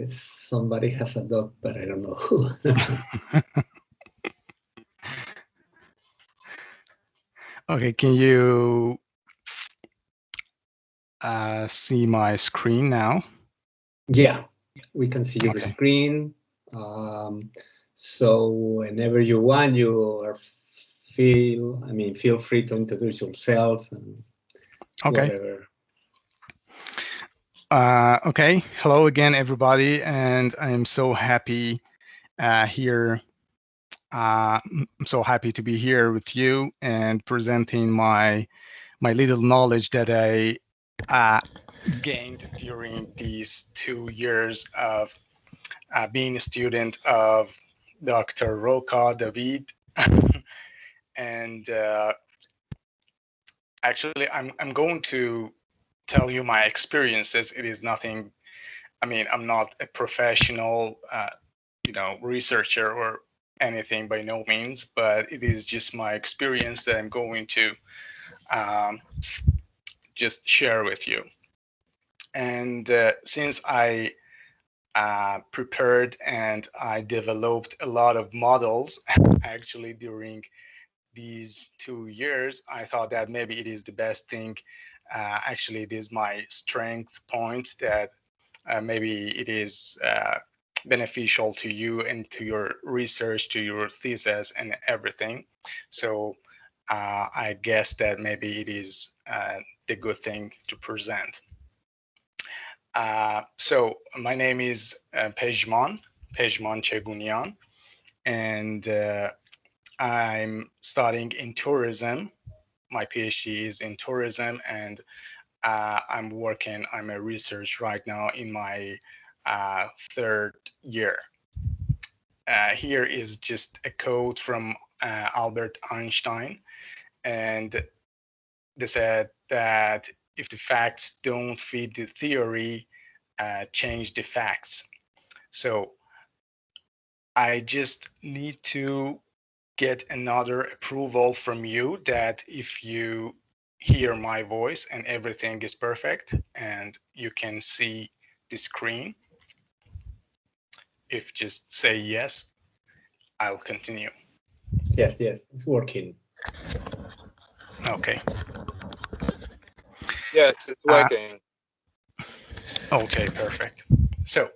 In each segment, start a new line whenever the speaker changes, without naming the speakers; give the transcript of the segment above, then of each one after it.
Somebody has a dog, but I don't know who.
Okay, can you see my screen now?
Yeah, we can see your
Okay.
screen. So whenever you want, feel free to introduce yourself and
Okay.
whatever.
Okay. Hello again, everybody, and I am so happy here. I'm so happy to be here with you and presenting my little knowledge that I gained during these 2 years of being a student of Dr. Roca David. And actually, I'm going to tell you my experiences. It is nothing. I mean, I'm not a professional, researcher or anything by no means, but it is just my experience that I'm going to just share with you. And since I prepared and I developed a lot of models actually during these 2 years, I thought that maybe it is the best thing. Actually, it is my strength point that maybe it is beneficial to you and to your research, to your thesis and everything. So I guess that maybe it is the good thing to present. So my name is Pejman Chegoonian, and I'm studying in tourism. My PhD is in tourism, and I'm a research right now in my third year. Here is just a quote from Albert Einstein, and they said that if the facts don't fit the theory, change the facts. So I just need to get another approval from you that if you hear my voice and everything is perfect and you can see the screen. If just say yes, I'll continue.
Yes, it's working.
Okay.
Yes, it's working.
Okay, perfect. So,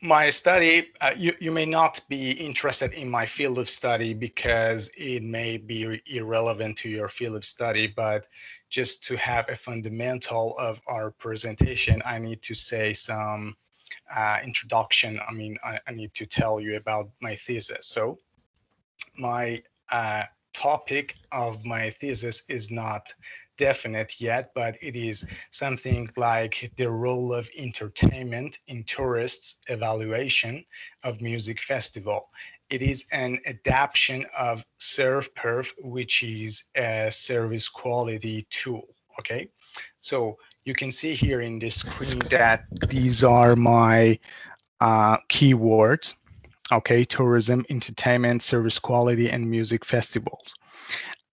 my study, you may not be interested in my field of study because it may be irrelevant to your field of study, but just to have a fundamental of our presentation, I need to say some introduction. I mean, I need to tell you about my thesis. So my topic of my thesis is not definite yet, but it is something like the role of entertainment in tourists' evaluation of music festival. It is an adaptation of ServPerf, which is a service quality tool. Okay, so you can see here in this screen that these are my keywords. Okay, tourism, entertainment, service quality, and music festivals.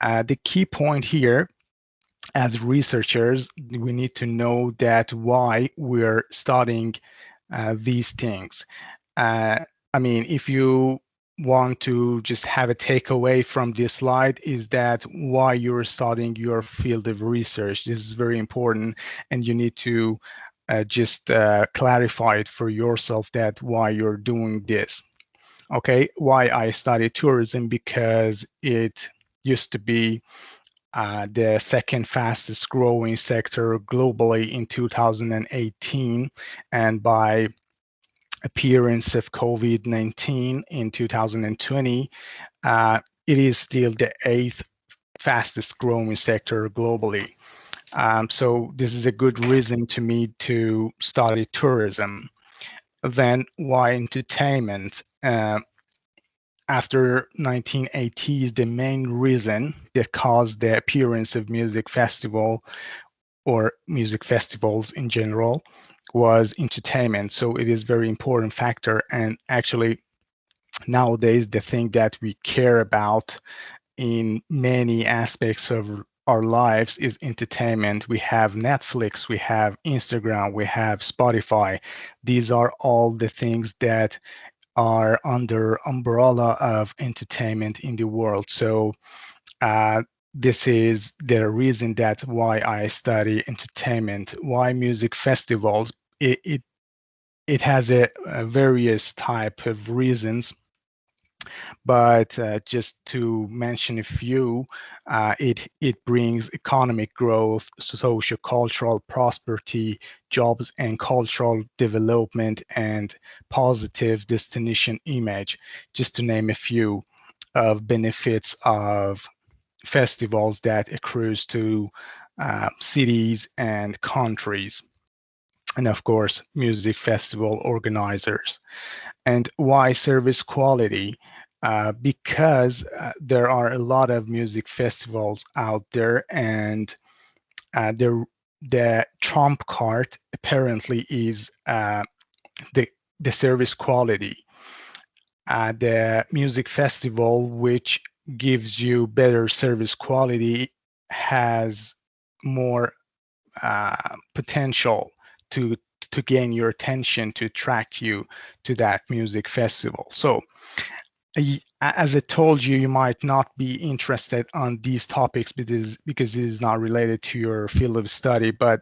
The key point here, as researchers, we need to know that why we're studying these things. I mean, if you want to just have a takeaway from this slide, is that why you're studying your field of research. This is very important, and you need to just clarify it for yourself that why you're doing this. Okay, why I study tourism, because it used to be the second fastest growing sector globally in 2018, and by appearance of COVID-19 in 2020, it is still the eighth fastest growing sector globally. So this is a good reason to me to study tourism. Then why entertainment? After 1980s, the main reason that caused the appearance of music festival or music festivals in general was entertainment. So it is very important factor. And actually nowadays, the thing that we care about in many aspects of our lives is entertainment. We have Netflix, we have Instagram, we have Spotify. These are all the things that are under umbrella of entertainment in the world. So this is the reason that why I study entertainment, why music festivals. It has a various type of reasons, but just to mention a few, it brings economic growth, social cultural prosperity, jobs and cultural development, and positive destination image, just to name a few of benefits of festivals that accrues to cities and countries, and of course music festival organizers. And why service quality? Because there are a lot of music festivals out there, and the trump card apparently is the the service quality. The music festival which gives you better service quality has more potential to gain your attention, to attract you to that music festival. So as I told you, you might not be interested on these topics because it is not related to your field of study, but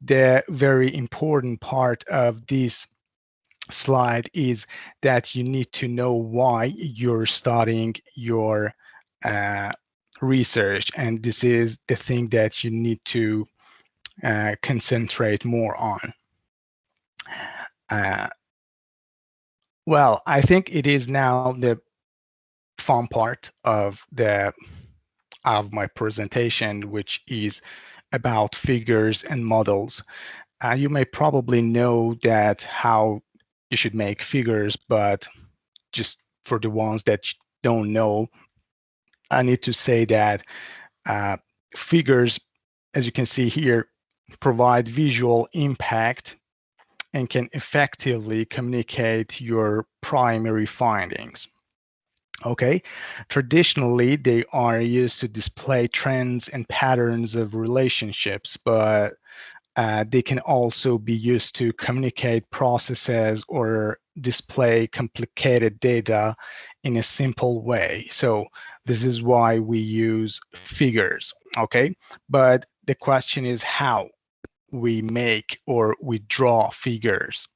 the very important part of this slide is that you need to know why you're studying your research, and this is the thing that you need to concentrate more on. Well, I think it is now the fun part of my presentation, which is about figures and models. You may probably know that how you should make figures, but just for the ones that don't know, I need to say that figures, as you can see here, provide visual impact and can effectively communicate your primary findings. Okay, traditionally they are used to display trends and patterns of relationships, but they can also be used to communicate processes or display complicated data in a simple way. So this is why we use figures, okay? But the question is how we make or we draw figures.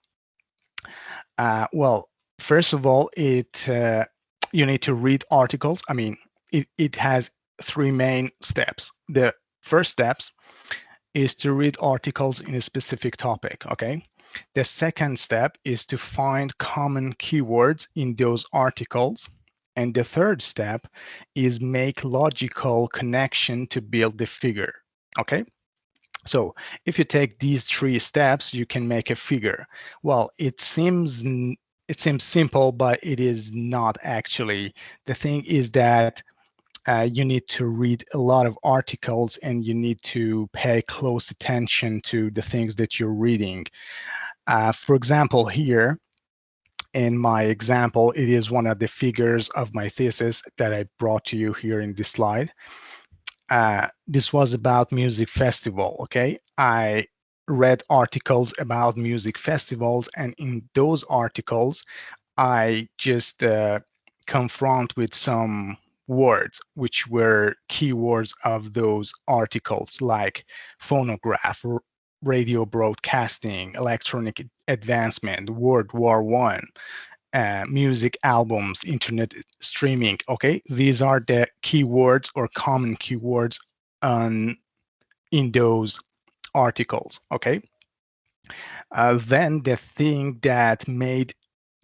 Well, first of all, you need to read articles. I mean, it has three main steps. The first steps is to read articles in a specific topic, okay? The second step is to find common keywords in those articles. And the third step is make logical connection to build the figure, okay? So if you take these three steps, you can make a figure. Well, it seems simple, but it is not actually. The thing is that you need to read a lot of articles and you need to pay close attention to the things that you're reading. For example, here in my example, it is one of the figures of my thesis that I brought to you here in this slide. This was about music festival, okay? I read articles about music festivals, and in those articles, I just confront with some words which were keywords of those articles, like phonograph, radio broadcasting, electronic advancement, World War I, music albums, internet streaming. Okay, these are the keywords or common keywords in those articles. Okay, then the thing that made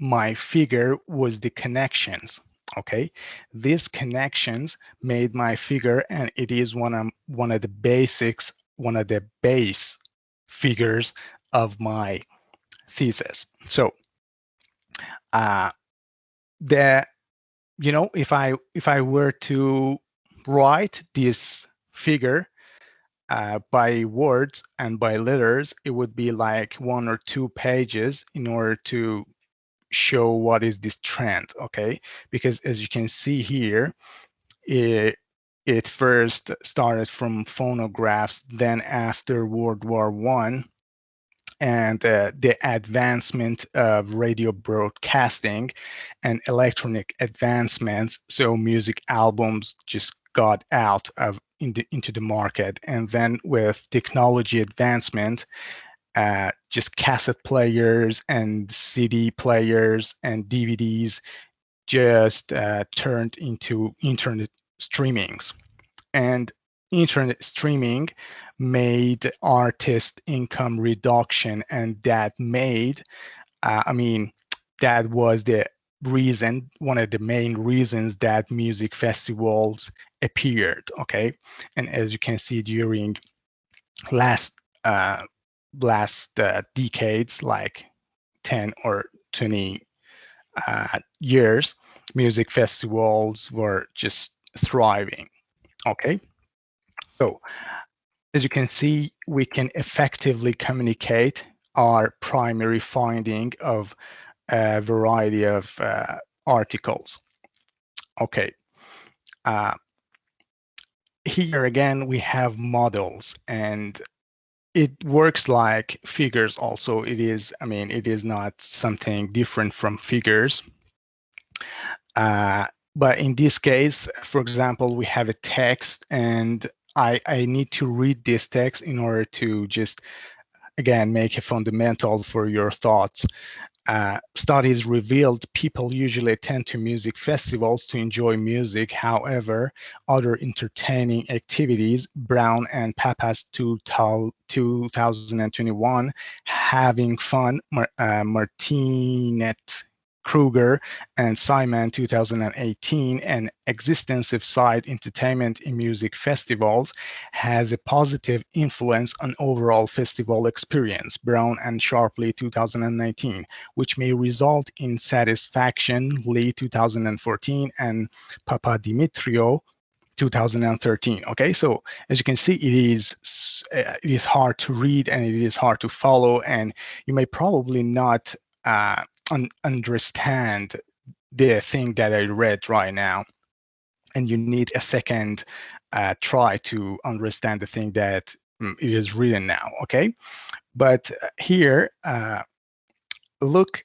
my figure was the connections. Okay, these connections made my figure, and it is one of the basics, one of the base figures of my thesis. So the if I were to write this figure by words and by letters, it would be like 1 or 2 pages in order to show what is this trend, okay? Because as you can see here, it first started from phonographs, then after World War I, and the advancement of radio broadcasting and electronic advancements, so music albums just got out of into the market. And then with technology advancement, just cassette players and CD players and DVDs just turned into internet streamings. And internet streaming made artist income reduction, and that made, that was the reason, one of the main reasons that music festivals appeared. Okay, and as you can see, during last decades, like 10 or 20 years, music festivals were just thriving. Okay, so as you can see, we can effectively communicate our primary finding of a variety of articles. Okay. Here again, we have models, and it works like figures also. It is, it is not something different from figures. But in this case, for example, we have a text, and I need to read this text in order to just, again, make a fundamental for your thoughts. Studies revealed people usually attend to music festivals to enjoy music. However, other entertaining activities, Brown and Pappas 2021, Having Fun, Martinet Kruger and Simon 2018, and Existence of Side Entertainment in Music Festivals has a positive influence on overall festival experience, Brown and Sharpley 2019, which may result in satisfaction, Lee 2014, and Papadimitriou 2013. Okay, so as you can see, it is hard to read and it is hard to follow, and you may probably not understand the thing that I read right now, and you need a second try to understand the thing that it is written now. Okay, but here, look,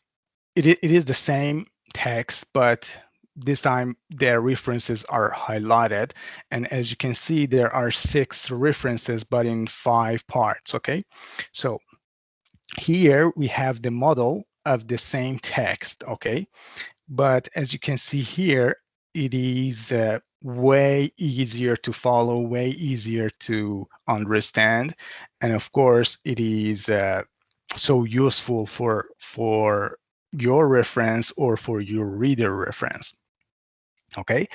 it is the same text, but this time their references are highlighted, and as you can see, there are 6 references, but in 5 parts. Okay, so here we have the model of the same text. Okay, but as you can see here, it is way easier to follow, way easier to understand, and of course it is so useful for your reference or for your reader reference. Okay,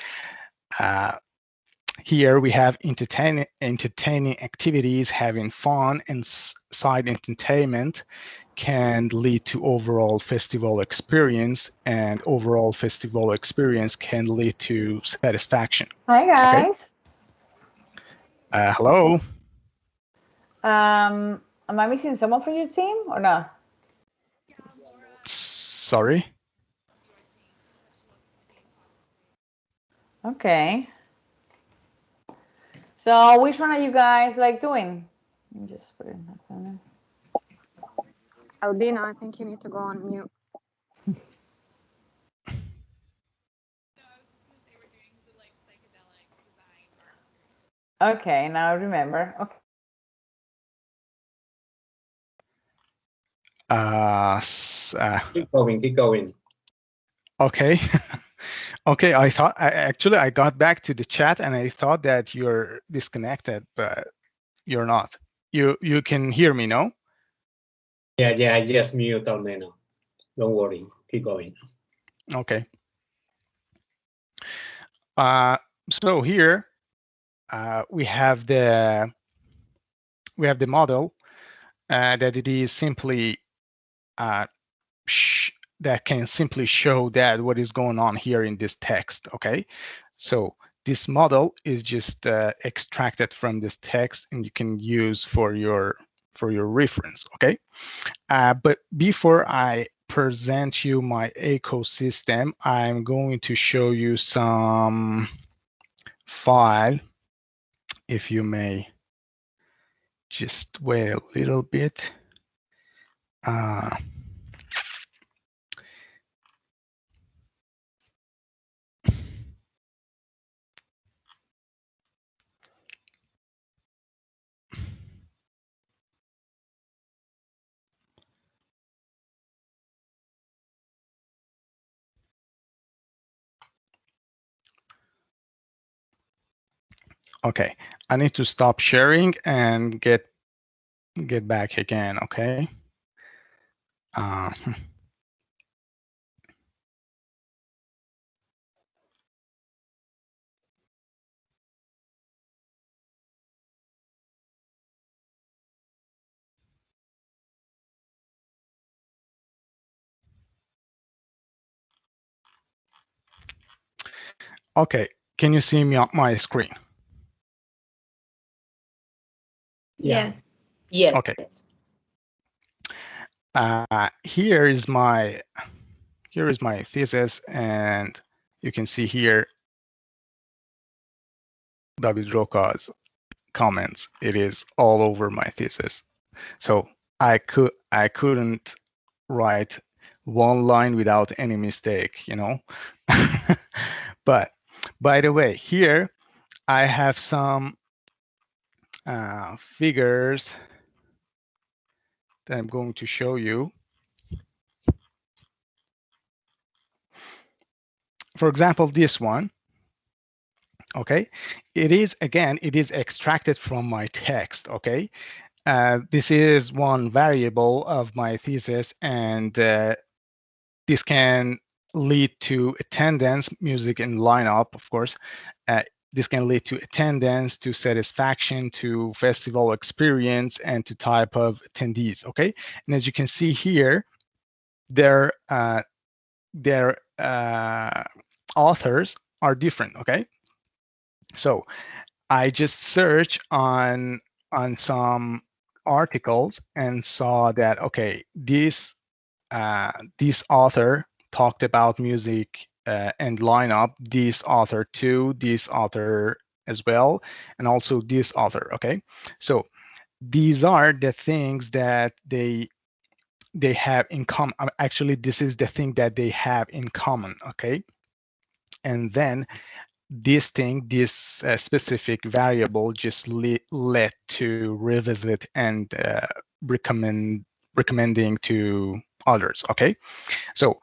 here we have entertaining activities, having fun, and side entertainment can lead to overall festival experience, and overall festival experience can lead to satisfaction.
Hi guys.
Okay. Hello.
Am I missing someone from your team or not?
Sorry.
Okay. So which one are you guys like doing? I'm just putting that down.
Albina, I think you need to go on mute.
Okay, now I remember. Okay.
Keep going, keep going.
Okay. Okay, I thought, actually, I got back to the chat and I thought that you're disconnected, but you're not. You can hear me, no?
Yeah, I just mute Almeno. Don't worry, keep going.
Okay. So here we have the model that it is simply that can simply show that what is going on here in this text. Okay, so this model is just extracted from this text, and you can use for your reference. Okay, but before I present you my ecosystem, I'm going to show you some file if you may just wait a little bit. Okay, I need to stop sharing and get back again, okay? Okay, can you see me on my screen?
Yeah.
Yes.
Okay. Here is my thesis, and you can see here David Roca's comments. It is all over my thesis. So I couldn't write one line without any mistake, you know. But by the way, here I have some figures that I'm going to show you. For example, this one. Okay, it is extracted from my text. Okay, this is one variable of my thesis, and this can lead to attendance, music and lineup, of course. This can lead to attendance, to satisfaction, to festival experience, and to type of attendees. Okay, and as you can see here, their authors are different. Okay, so I just searched on some articles and saw that, okay, this author talked about music and lineup, this author too, this author as well, and also this author. Okay, so these are the things that they have in common. Actually, this is the thing that they have in common. Okay, and then this specific variable just led to revisit and recommending to others. Okay, so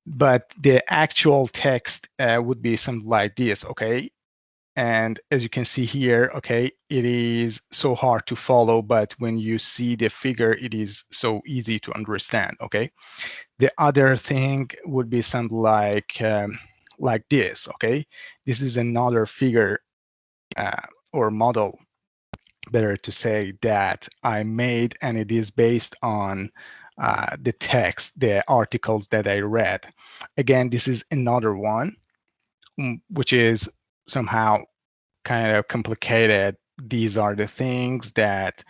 but the actual text would be something like this. Okay, and as you can see here, okay, it is so hard to follow, but when you see the figure, it is so easy to understand. Okay, the other thing would be something like this. Okay, this is another figure or model, better to say, that I made, and it is based on the text, the articles that I read. Again, this is another one, which is somehow kind of complicated. These are the things that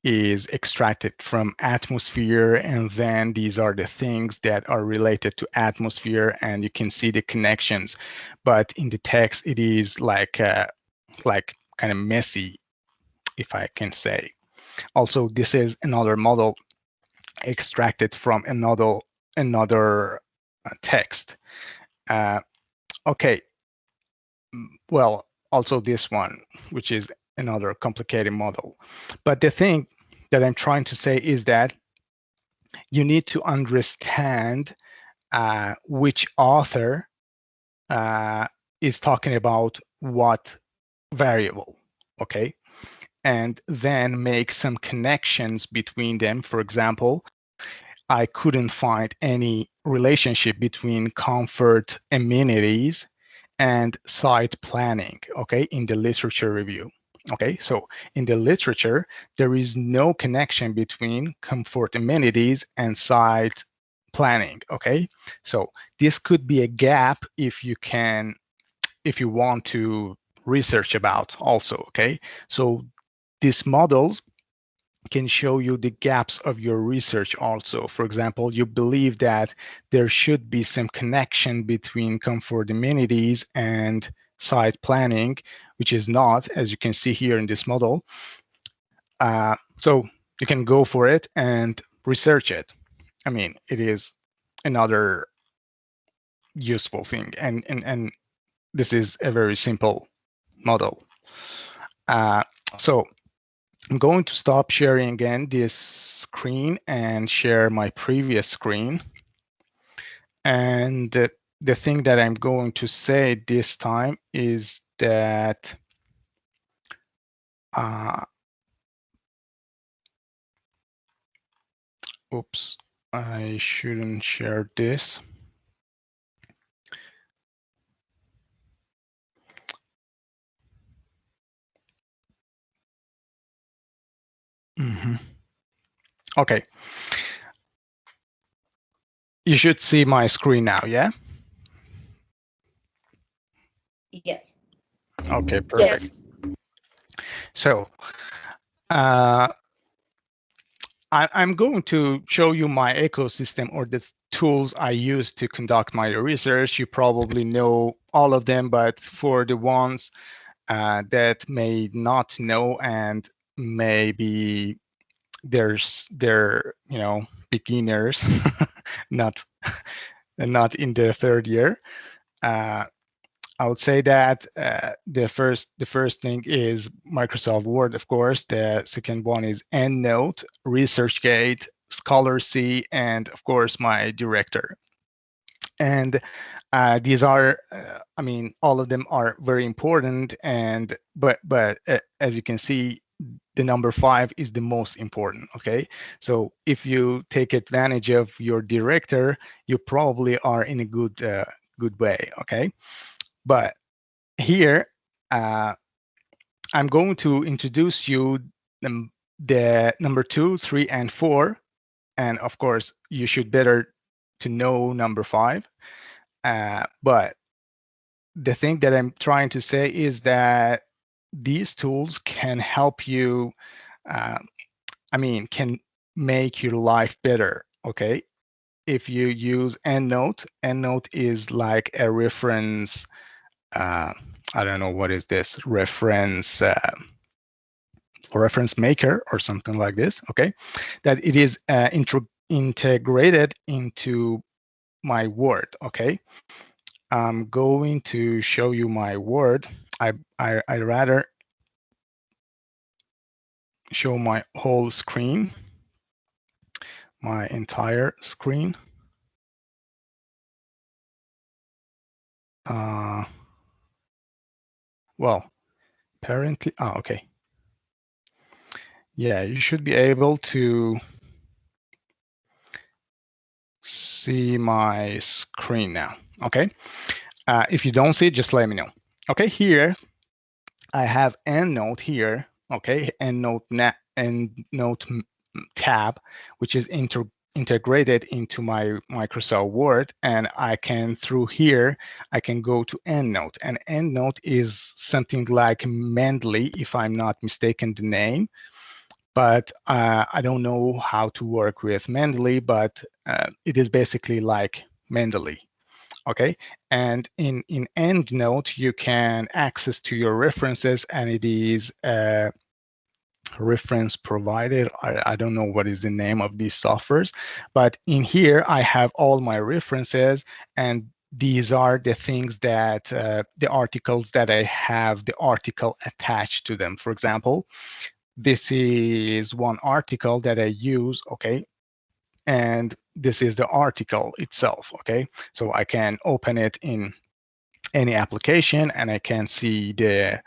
is extracted from atmosphere, and then these are the things that are related to atmosphere, and you can see the connections. But in the text, it is like kind of messy, if I can say. Also, this is another model extracted from another text. Okay, well, also this one, which is another complicated model. But the thing that I'm trying to say is that you need to understand which author is talking about what variable, okay? And then make some connections between them. For example, I couldn't find any relationship between comfort amenities and site planning, okay, in the literature review. Okay, so in the literature, there is no connection between comfort amenities and site planning. Okay, so this could be a gap if you want to research about also. Okay, so these models can show you the gaps of your research also. For example, you believe that there should be some connection between comfort amenities and site planning, which is not, as you can see here in this model. So you can go for it and research it. I mean, it is another useful thing, and this is a very simple model. So I'm going to stop sharing again this screen and share my previous screen. And the thing that I'm going to say this time is that oops, I shouldn't share this. Okay. You should see my screen now, yeah?
Yes.
Okay, perfect.
Yes.
So I'm going to show you my ecosystem, or the tools I use to conduct my research. You probably know all of them, but for the ones that may not know, and maybe they're beginners, not in the third year. I would say that the first thing is Microsoft Word, of course. The second one is EndNote, ResearchGate, Scholarcy, and of course my director. And these are, I mean, all of them are very important. And but as you can see, the number 5 is the most important. Okay, so if you take advantage of your director, you probably are in a good way. Okay. But here, I'm going to introduce you the number 2, 3, and 4. And of course, you should better to know number 5. But the thing that I'm trying to say is that these tools can help you, can make your life better. Okay. If you use EndNote, EndNote is like a reference. I don't know what is this reference maker or something like this. Okay, that it is integrated into my Word. Okay, I'm going to show you my Word. I rather show my whole screen, my entire screen. Well, apparently, okay. Yeah, you should be able to see my screen now. Okay. If you don't see it, just let me know. Okay, here I have EndNote here. Okay, EndNote tab, which is integrated into my Microsoft Word, and I can, through here, I can go to EndNote. And EndNote is something like Mendeley, if I'm not mistaken, the name. But I don't know how to work with Mendeley, but it is basically like Mendeley. Okay, and in EndNote, you can access to your references, and it is reference provided. I don't know what is the name of these softwares, but in here I have all my references, and these are the things that the articles that I have the article attached to them. For example, this is one article that I use. Okay, and this is the article itself. Okay, so I can open it in any application, and I can see the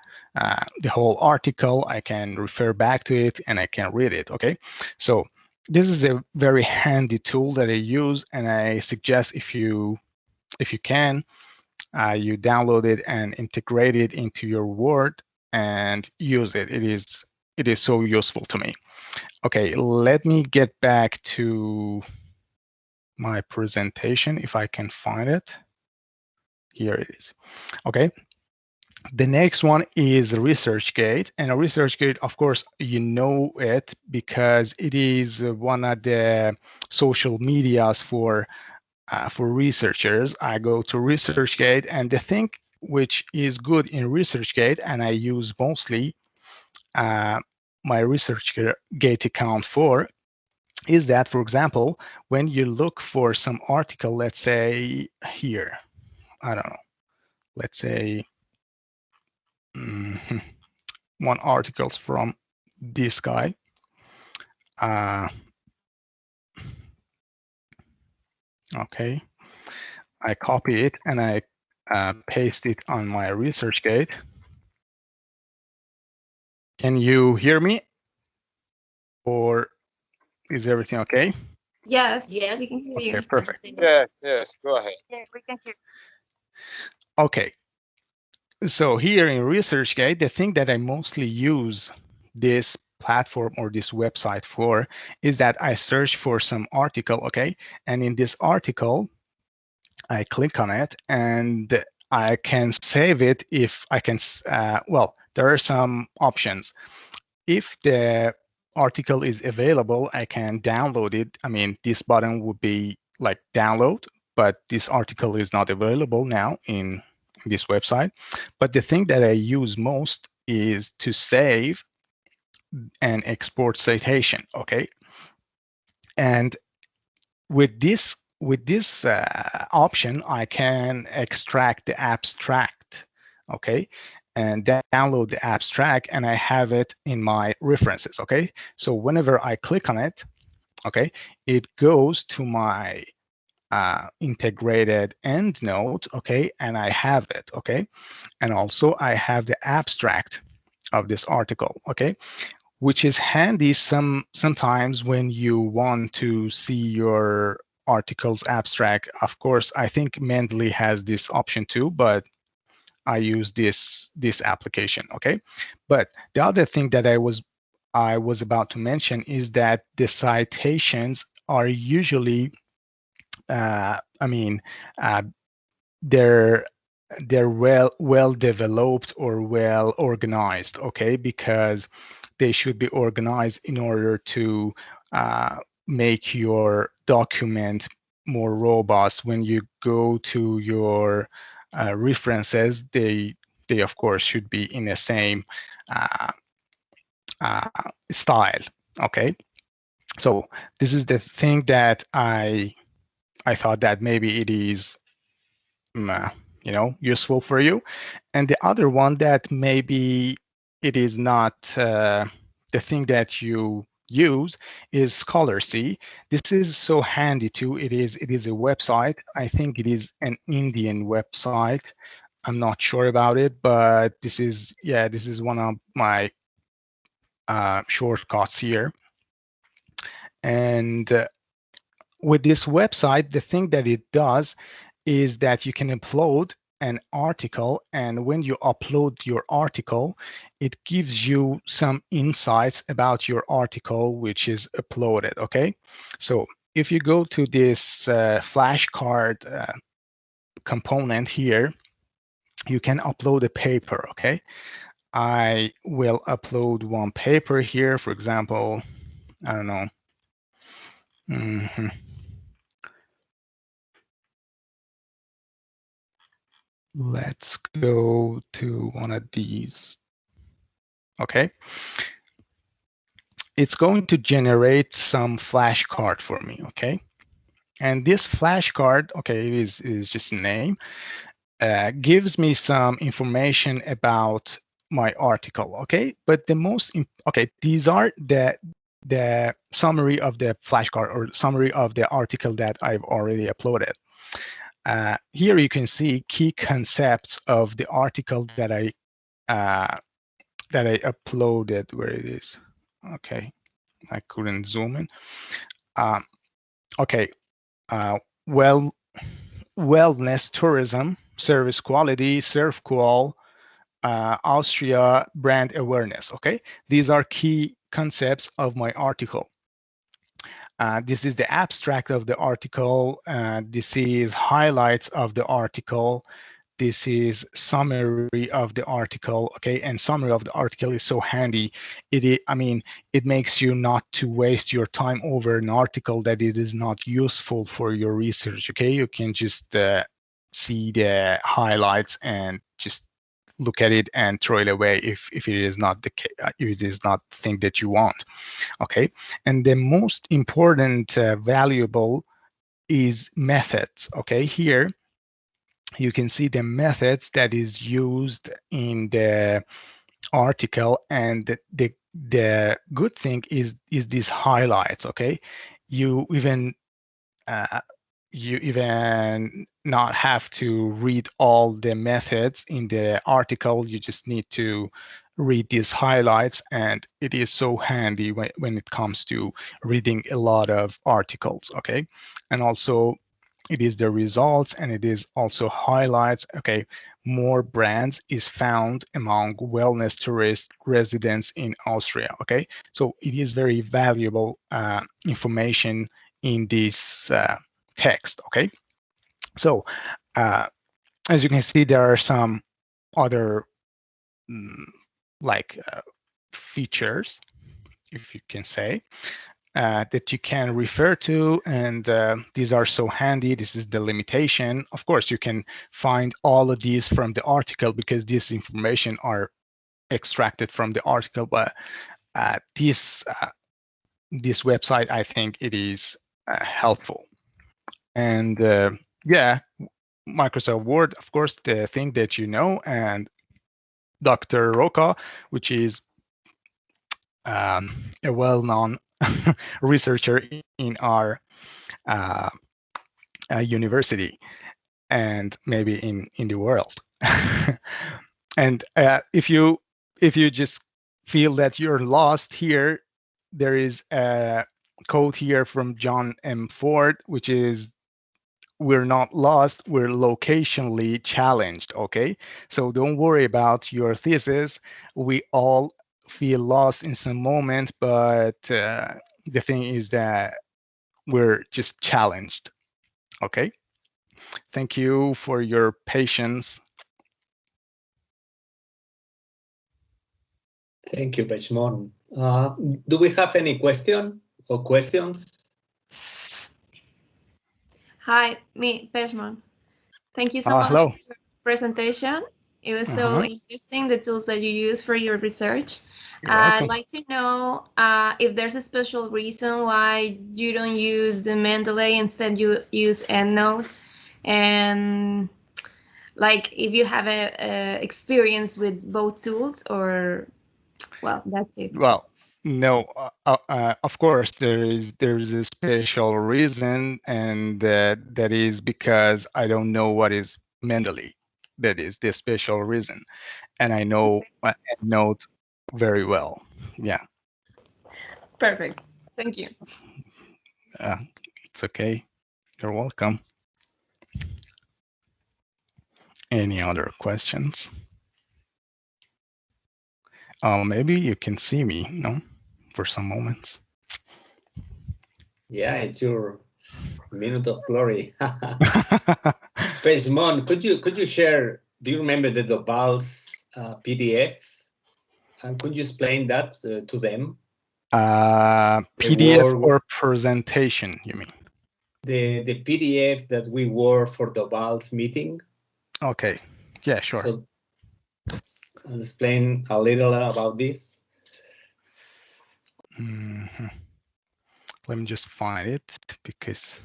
whole article. I can refer back to it, and I can read it. Okay, so this is a very handy tool that I use, and I suggest if you can, you download it and integrate it into your Word and use it. It is so useful to me. Okay, let me get back to my presentation if I can find it. Here it is. Okay. The next one is ResearchGate, and a ResearchGate, of course, you know it because it is one of the social medias for researchers. I go to ResearchGate, and the thing which is good in ResearchGate, and I use mostly my ResearchGate account for, is that, for example, when you look for some article, let's say here, I don't know, let's say one article's from this guy. Okay, I copy it and I paste it on my ResearchGate. Can you hear me? Or is everything okay?
Yes,
Yes.
we can hear
Okay,
you.
perfect.
Yes, go ahead.
Yeah, we can hear.
Okay. So here in ResearchGate, the thing that I mostly use this platform or this website for is that I search for some article, okay? And in this article, I click on it and I can save it if I can, well, there are some options. If the article is available, I can download it. I mean, this button would be like download, but this article is not available now in this website. But the thing that I use most is to save and export citation, okay? And with this option, I can extract the abstract, okay, and download the abstract, and I have it in my references, okay? So whenever I click on it, okay, it goes to my integrated EndNote, okay, and I have it, okay? And also I have the abstract of this article, okay? Which is handy sometimes when you want to see your article's abstract. Of course, I think Mendeley has this option too, but I use this application, okay? But the other thing that I was about to mention is that the citations are usually, I mean, they're well developed or well organized, okay? Because they should be organized in order to make your document more robust. When you go to your references, they of course should be in the same style, okay? So this is the thing that I thought that maybe it is useful for you. And the other one that maybe it is not the thing that you use is Scholarcy. This is so handy too. It is a website. I think it is an Indian website. I'm not sure about it, but this is one of my shortcuts here. And with this website, the thing that it does is that you can upload an article, and when you upload your article, it gives you some insights about your article which is uploaded, okay? So if you go to this flashcard component here, you can upload a paper, okay? I will upload one paper here, for example, I don't know. Let's go to one of these. Okay. It's going to generate some flashcard for me, okay? And this flashcard, okay, is just a name, gives me some information about my article, okay? But the most, okay, these are the summary of the flashcard or summary of the article that I've already uploaded. Here you can see key concepts of the article that I uploaded, where it is. Okay, I couldn't zoom in. Okay, wellness, tourism, service quality, surf qual, Austria brand awareness. Okay, these are key concepts of my article. This is the abstract of the article. This is highlights of the article. This is summary of the article, okay? And summary of the article is so handy. I mean, it makes you not to waste your time over an article that it is not useful for your research, okay? You can just see the highlights and just look at it and throw it away if it is not the case, if it is not the thing that you want. Okay, and the most important valuable is methods. Okay, here you can see the methods that is used in the article, and the good thing is these highlights. Okay, you even not have to read all the methods in the article. You just need to read these highlights, and it is so handy when it comes to reading a lot of articles. Okay, and also it is the results, and it is also highlights. Okay, more brands is found among wellness tourist residents in Austria. Okay, so it is very valuable information in this text. Okay, so as you can see, there are some other features, if you can say, that you can refer to, and these are so handy. This is the limitation. Of course, you can find all of these from the article because this information are extracted from the article, but this website, I think it is helpful. And yeah, Microsoft Word, of course, the thing that you know, and Dr. Roca, which is a well-known researcher in our university and maybe in the world. And if you just feel that you're lost here, there is a quote here from John M. Ford, which is, "We're not lost, we're locationally challenged." Okay, so don't worry about your thesis. We all feel lost in some moment, but the thing is that we're just challenged. Okay, thank you for your patience.
Thank you, Pejman. Do we have any question or questions?
Hi, me, Pejman. Thank you so much
hello.
for your presentation. It was so interesting, the tools that you use for your research. I'd like to know if there's a special reason why you don't use the Mendeley, instead you use EndNote, and like if you have a experience with both tools, or, well, that's it.
Well, no, of course there's a special reason, and that is because I don't know what is Mendeley. That is the special reason, and I know EndNote very well. Yeah.
Perfect. Thank you.
It's okay. You're welcome. Any other questions? Maybe you can see me, no, for some moments.
Yeah, it's your minute of glory. Pejman, could you share? Do you remember the Dobal's PDF? And could you explain that to them?
PDF or presentation, you mean?
The PDF that we wore for Dobal's meeting.
Okay. Yeah, sure.
So, and explain a little about this.
Let me just find it, because.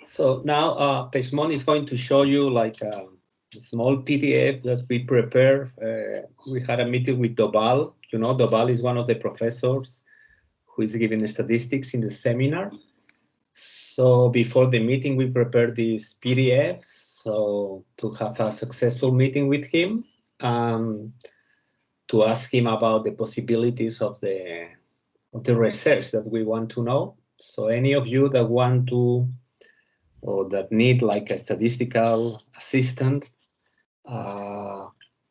So now Pejman is going to show you like a small PDF that we prepared. We had a meeting with Dobal. You know, Dobal is one of the professors who is giving statistics in the seminar. So before the meeting, we prepared these PDFs. So to have a successful meeting with him, to ask him about the possibilities of the research that we want to know. So any of you that want to, or that need like a statistical assistant,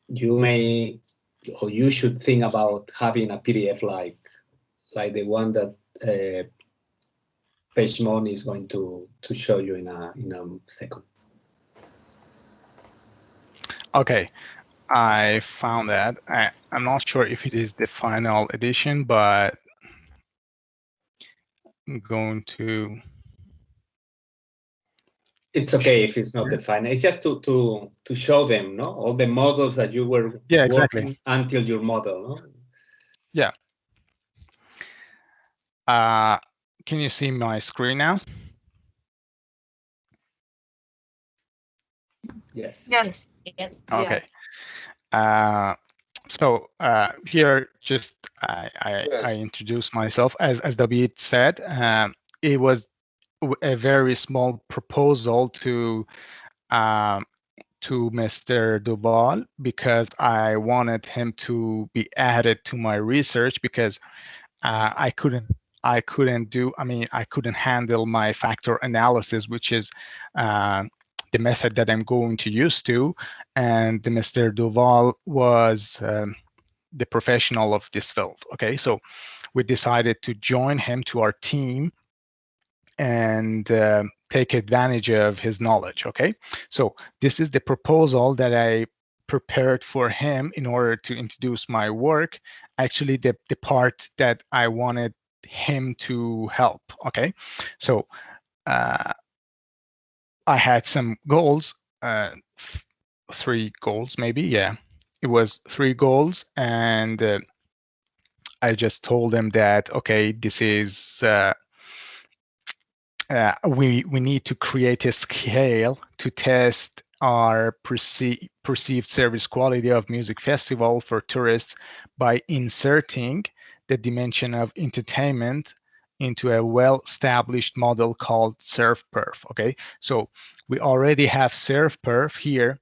you may, or you should think about having a PDF like the one that Pejman is going to show you in a second.
Okay, I found that. I'm not sure if it is the final edition, but I'm going to
It's okay if it's not defined. It's just to show them, no, all the models that you were working until your model, no?
Yeah. Can you see my screen now?
Yes.
Yes.
Okay.
Yes.
So here, just I introduced myself. As David said, it was a very small proposal to Mr. Duval, because I wanted him to be added to my research, because I couldn't handle my factor analysis, which is the method that I'm going to use to, and Mr. Duval was the professional of this field. Okay, so we decided to join him to our team and take advantage of his knowledge. Okay, so this is the proposal that I prepared for him in order to introduce my work. Actually, the part that I wanted him to help. Okay, so I had some goals, 3 goals maybe. Yeah, it was 3 goals, and I just told him that, okay, this is we need to create a scale to test our perceived service quality of music festival for tourists by inserting the dimension of entertainment into a well-established model called SERV-PERF. Okay, so we already have SERV-PERF here,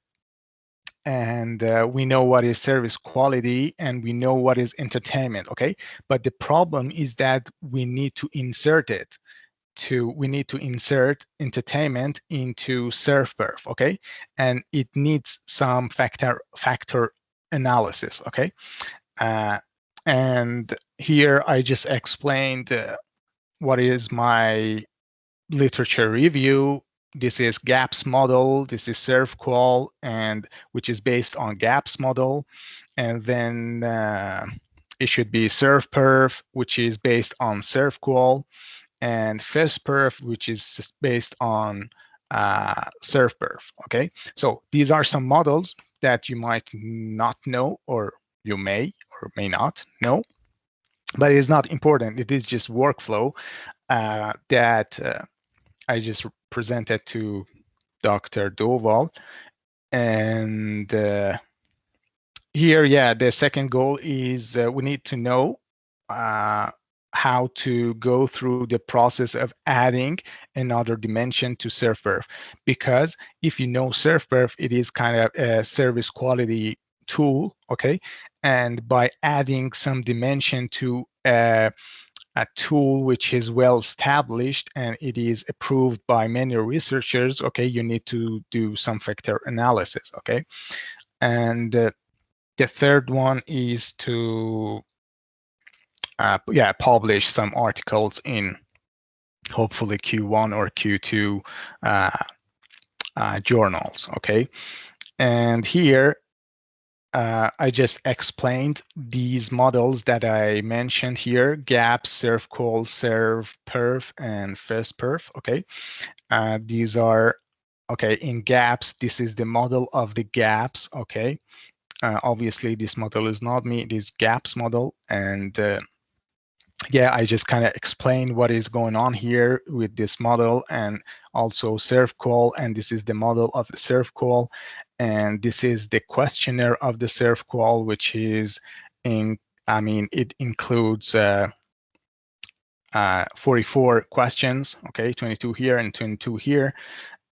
and we know what is service quality and we know what is entertainment. Okay, but the problem is that we need to insert entertainment into SERV-PERF. Okay, and it needs some factor analysis. Okay, and here I just explained what is my literature review. This is GAPS model, this is SERVQual, and which is based on GAPS model, and then it should be SERV-PERF, which is based on SERVQual, and FESPERF, which is based on SERV-PERF. Okay, so these are some models that you might not know, or you may or may not know, but it is not important. It is just workflow that I just presented to Dr. Doval. And here, yeah, the second goal is we need to know how to go through the process of adding another dimension to SERV-PERF. Because if you know SERV-PERF, it is kind of a service quality tool, okay? And by adding some dimension to a tool which is well established and it is approved by many researchers, okay, you need to do some factor analysis, okay? And the third one is to publish some articles in hopefully Q1 or Q2 journals, okay? And here I just explained these models that I mentioned here: GAPS, SERVQual, SERV-PERF, and FESPERF. Okay, these are okay. In GAPS, this is the model of the GAPS. Okay, obviously this model is not me; it is GAPS model, and yeah, I just kind of explained what is going on here with this model, and also SERVQual, and this is the model of the SERVQual, and this is the questionnaire of the SERVQual, which is it includes 44 questions, okay, 22 here and 22 here.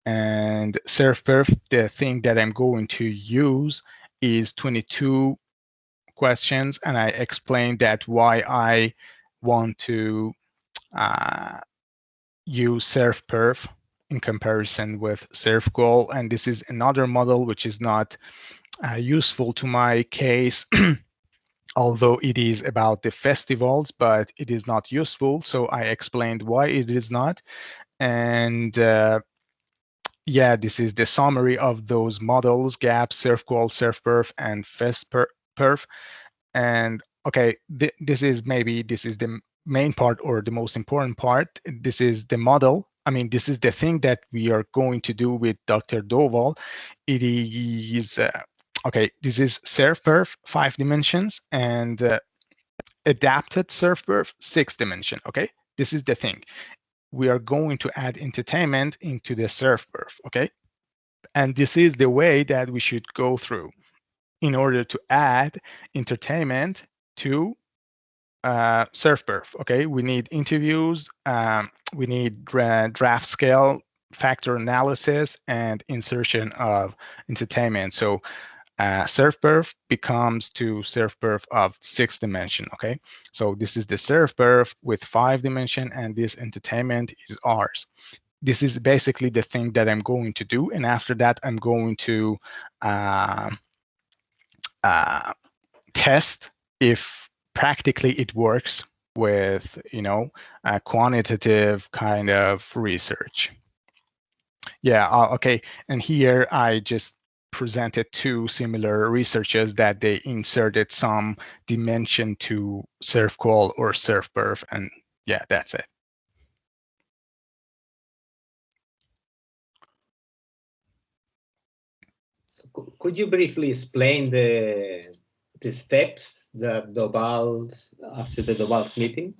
And SERV-PERF, the thing that I'm going to use is 22 questions, and I explained that why I want to use SERV-PERF in comparison with SERVQual. And this is another model which is not useful to my case, although it is about the festivals, but it is not useful. So I explained why it is not. And yeah, this is the summary of those models: GAPS, SERVQual, SERV-PERF, and FESPERF. And okay, this is the main part, or the most important part. This is the model I mean, this is the thing that we are going to do with Dr. Doval. It is, okay, this is SurfPerf 5 dimensions and adapted SurfPerf 6 dimension, okay? This is the thing. We are going to add entertainment into the SurfPerf, okay? And this is the way that we should go through in order to add entertainment to SurfPerf, okay? We need interviews, we need draft scale, factor analysis, and insertion of entertainment. So SurfPerf becomes to SurfPerf of 6 dimension, okay? So this is the SurfPerf with 5 dimension, and this entertainment is ours. This is basically the thing that I'm going to do, and after that, I'm going to test if practically it works with, you know, a quantitative kind of research. Yeah, okay, and here I just presented 2 similar researches that they inserted some dimension to SurfQual or SurfPerf, and yeah, that's it.
So could you briefly explain the steps that Doval's after the Doval's meeting?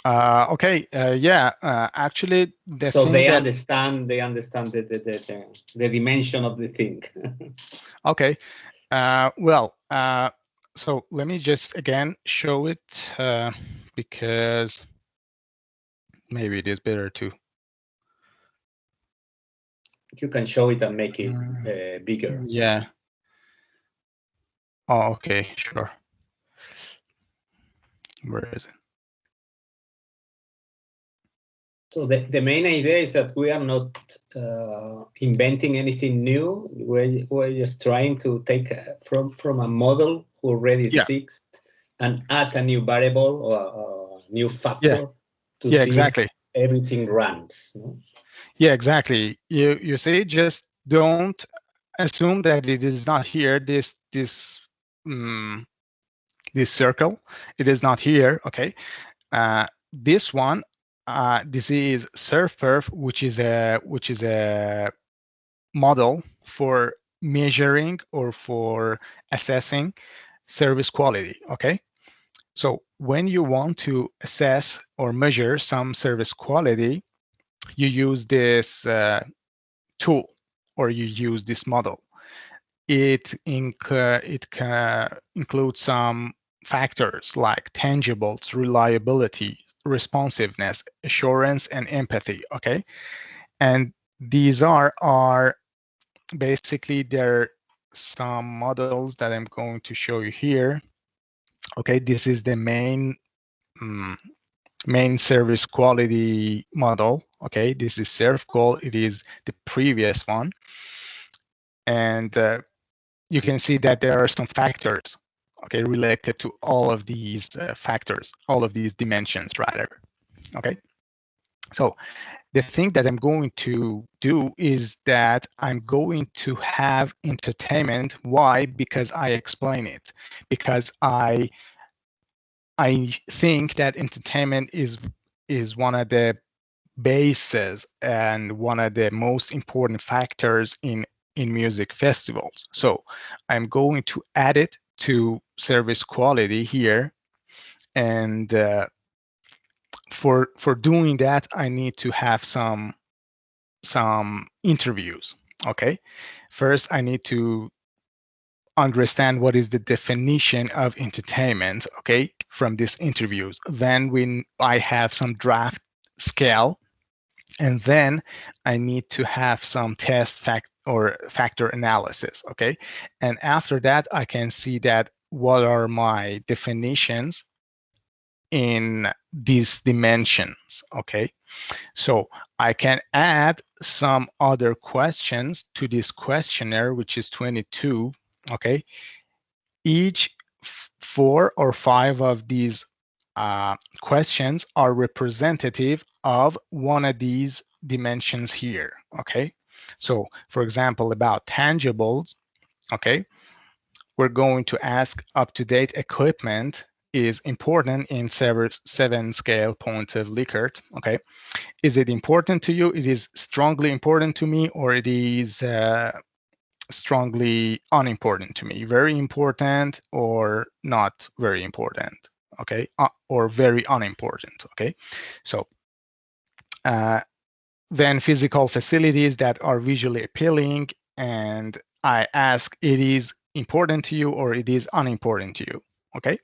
Okay, yeah, actually,
so they understand the dimension of the thing.
Okay, well, so let me just again show it because maybe it is better to.
You can show it and make it bigger.
Yeah. Oh, okay, sure. Where is it?
So the main idea is that we are not inventing anything new. We're just trying to take from a model who already exists and add a new variable or a new factor to see
exactly.
if everything runs. No?
Yeah, exactly. You see, just don't assume that it is not here. This circle, it is not here. Okay. This one. This is SurfPerf, which is a model for measuring or for assessing service quality. Okay, so when you want to assess or measure some service quality, you use this tool or you use this model. It includes some factors like tangibles, reliability, responsiveness, assurance, and empathy. Okay, and these are basically there some models that I'm going to show you here. Okay, this is the main service quality model. Okay, this is SurfQual. It is the previous one, and you can see that there are some factors, okay, related to all of these factors, all of these dimensions, rather. Okay, so the thing that I'm going to do is that I'm going to have entertainment. Why? Because I explain it. Because I think that entertainment is one of the bases and one of the most important factors in music festivals. So I'm going to add it to service quality here, and for doing that, I need to have some interviews. Okay, first I need to understand what is the definition of entertainment, okay, from these interviews. Then when I have some draft scale, and then I need to have some test factor analysis, okay? And after that, I can see that what are my definitions in these dimensions, okay? So I can add some other questions to this questionnaire, which is 22, okay? Each 4 or 5 of these questions are representative of one of these dimensions here, okay? So, for example, about tangibles, okay, we're going to ask up-to-date equipment is important in 7 scale points of Likert. Okay, is it important to you? It is strongly important to me, or it is strongly unimportant to me? Very important or not very important? Okay, or very unimportant. Okay, so then physical facilities that are visually appealing, and I ask, it is important to you or it is unimportant to you? Okay,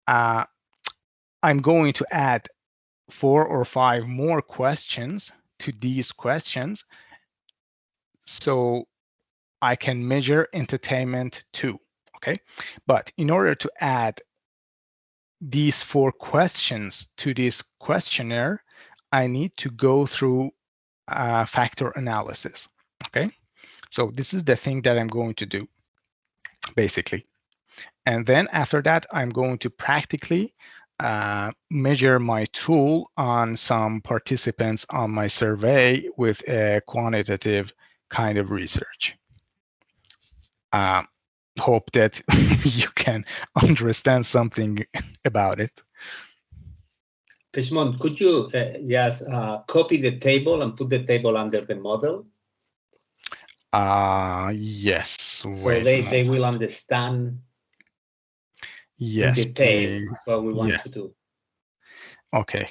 I'm going to add 4 or 5 more questions to these questions so I can measure entertainment too. Okay, but in order to add these 4 questions to this questionnaire, I need to go through factor analysis. Okay, so this is the thing that I'm going to do, basically. And then after that, I'm going to practically measure my tool on some participants on my survey with a quantitative kind of research. Hope that you can understand something about it.
Pejman, could you just copy the table and put the table under the model?
Yes.
So they will understand in detail what we want to do.
Okay.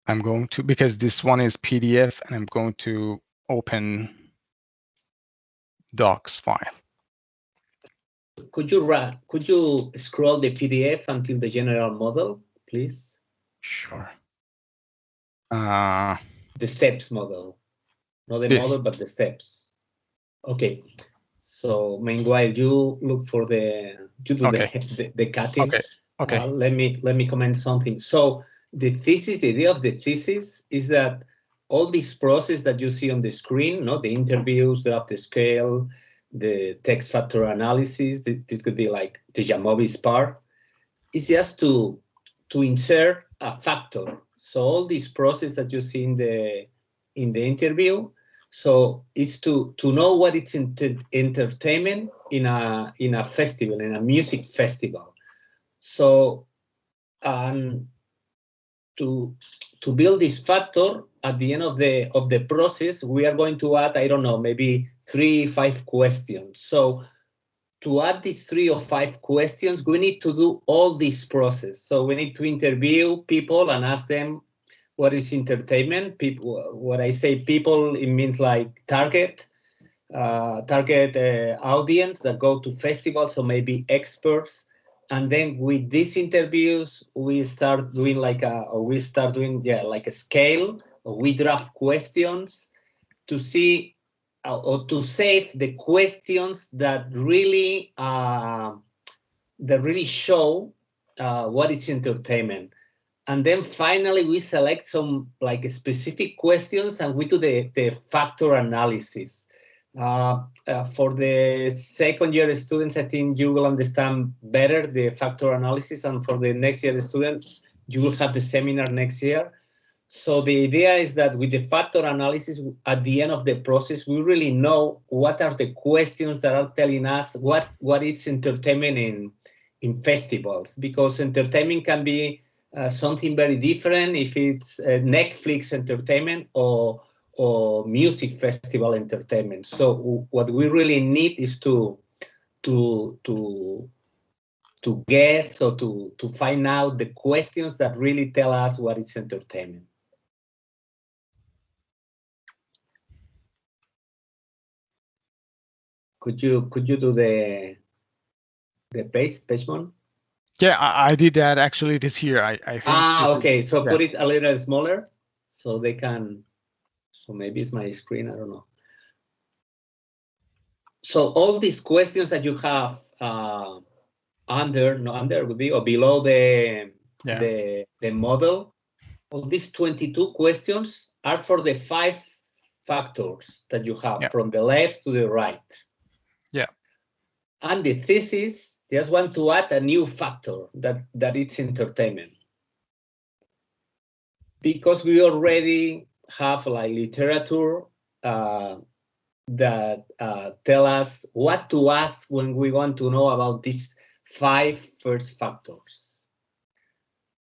I'm going to, because this one is PDF, and I'm going to open docs file.
Could you scroll the PDF until the general model, please?
Sure.
The steps model, not the model, but the steps. Okay. So meanwhile, you look for the the cutting.
Okay. Okay.
Let me comment something. So the idea of the thesis is that all this process that you see on the screen, the interviews, the upper scale, the text factor analysis, this could be like the Jamovi's part, is just to insert a factor. So all this process that you see in the interview, so it's to know what it's entertainment in a festival, in a music festival. So to build this factor at the end of the process, we are going to add, I don't know, maybe 3-5 questions. So to add these 3 or 5 questions, we need to do all this process. So we need to interview people and ask them what is entertainment. People, when I say people, it means like target audience that go to festivals, or maybe experts. And then with these interviews, we start doing like a scale, or we draft questions to see or to save the questions that really show what is entertainment. And then finally, we select some like specific questions, and we do the factor analysis. For the second year students, I think you will understand better the factor analysis, and for the next year students, you will have the seminar next year. So the idea is that with the factor analysis, at the end of the process, we really know what are the questions that are telling us what is entertainment in festivals, because entertainment can be something very different if it's Netflix entertainment or music festival entertainment. So what we really need is to guess, or to find out the questions that really tell us what is entertainment. Could you do the Pejman?
Yeah, I did that actually this year. I think.
Okay. So put it a little smaller so they can. So maybe it's my screen. I don't know. So all these questions that you have under would be, or below the model, all these 22 questions are for the 5 factors that you have from the left to the right.
Yeah.
And the thesis just want to add a new factor that it's entertainment. Because we already have like literature that tell us what to ask when we want to know about these 5 first factors.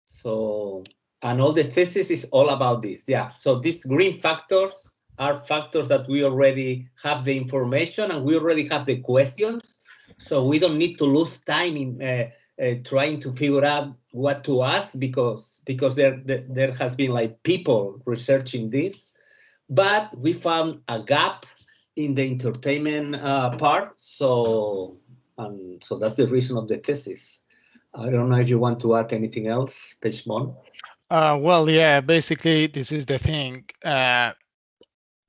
So, and all the thesis is all about this. Yeah, so these green factors are factors that we already have the information and we already have the questions. So we don't need to lose time in trying to figure out what to ask because there has been like people researching this. But we found a gap in the entertainment part. So that's the reason of the thesis. I don't know if you want to add anything else, Pejman.
Well, yeah, basically, this is the thing.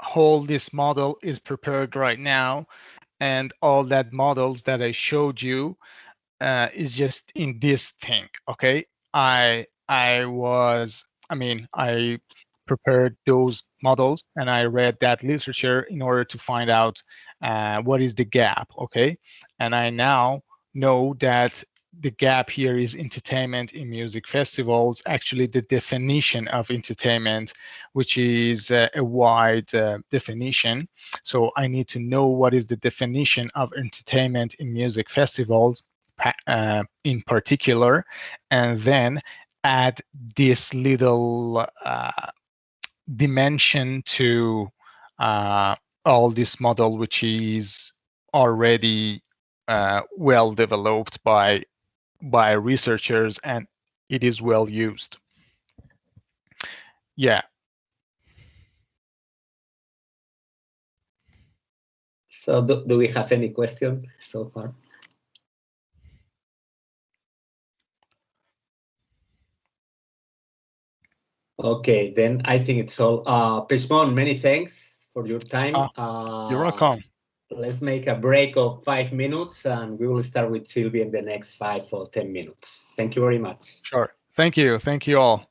Whole this model is prepared right now, and all that models that I showed you is just in this thing. Okay, I prepared those models and I read that literature in order to find out what is the gap. Okay, and I now know that the gap here is entertainment in music festivals, actually the definition of entertainment, which is a wide definition. So I need to know what is the definition of entertainment in music festivals in particular, and then add this little dimension to all this model, which is already well developed by researchers, and it is well used. Yeah.
So do we have any question so far? Okay, then I think it's all. Pejman, many thanks for your time.
You're welcome.
Let's make a break of 5 minutes and we will start with Sylvia in the next 5 or 10 minutes. Thank you very much.
Sure. Thank you. Thank you all.